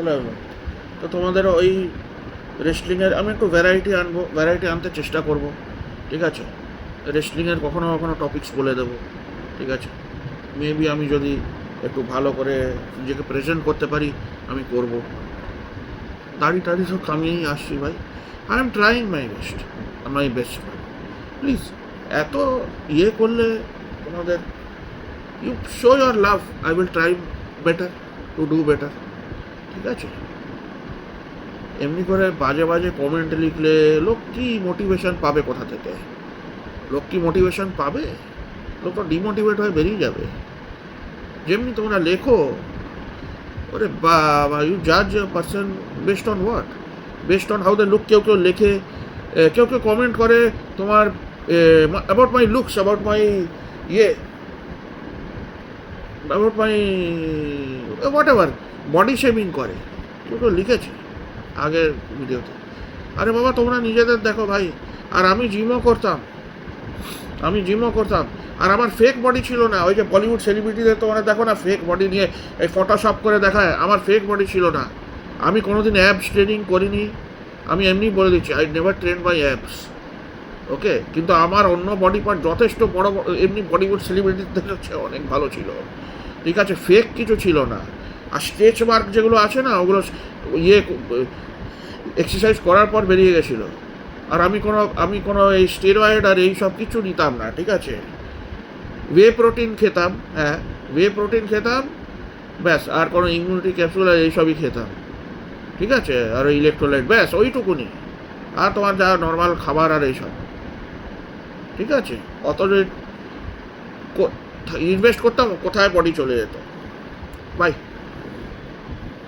Hello, তো তোমাদের ওই রেসলিংয়ের আমি একটু ভ্যারাইটি আনতে চেষ্টা করব, ঠিক আছে? রেসলিংয়ের কখনো কখনো টপিকস বলে দেবো, ঠিক আছে? মেবি আমি যদি একটু ভালো করে নিজেকে প্রেজেন্ট করতে পারি আমি করব। দাড়ি টাড়ি সব কামিয়েই আসছি ভাই। I am trying my best please. এত করলে তোমাদের, you show your love, I will try better, to do better, ঠিক আছে? এমনি করে বাজে বাজে কমেন্ট লিখলে লোক কি মোটিভেশন পাবে কোথা থেকে? লোক কি মোটিভেশন পাবে? লোক তো ডিমোটিভেট হয়ে বেরিয়ে যাবে। যেমনি তোমরা লেখো, ওরে বাবা, ইউ জাজ a person best on what? Best on how the look. কেউ কেউ লেখে, কেউ কেউ কমেন্ট করে তোমার অ্যাবাউট মাই লুকস, ইয়ে about my what ever, body shaming করে। কেউ কেউ লিখেছে আগের ভিডিওতে। আরে বাবা, তোমরা নিজেদের দেখো ভাই। আর আমি জিমও করতাম, আর আমার ফেক বডি ছিল না। ওই যে বলিউড সেলিব্রিটিদের তোমরা দেখো না, ফেক বডি নিয়ে এই ফটোশপ করে দেখায়। আমার ফেক বডি ছিল না। আমি কোনোদিন অ্যাবস ট্রেনিং করিনি। আমি এমনি বলে দিচ্ছি, I never train by abs, okay? কিন্তু আমার অন্য বডি পার্ট যথেষ্ট বড় এমনি বলিউড সেলিব্রিটিদের হচ্ছে অনেক ভালো ছিল, ঠিক আছে? ফেক কিছু ছিল না। আর স্ট্রেচ মার্ক যেগুলো আছে না, ওগুলো এক্সারসাইজ করার পর বেরিয়ে গেছিলো। আর আমি কোনো এই স্টেরয়েড আর এই সব কিছু নিতাম না, ঠিক আছে? প্রোটিন খেতাম, হ্যাঁ, প্রোটিন খেতাম, ব্যাস। আর কোনো ইমিউনিটি ক্যাপসুল আর এইসবই খেতাম, ঠিক আছে? আর ইলেকট্রোলাইট, ব্যাস ওইটুকুনি। আর তোমার যা নর্মাল খাবার আর এইসব, ঠিক আছে? অত যে ইনভেস্ট করতাম, কোথায় বডি চলে যেত। বাই।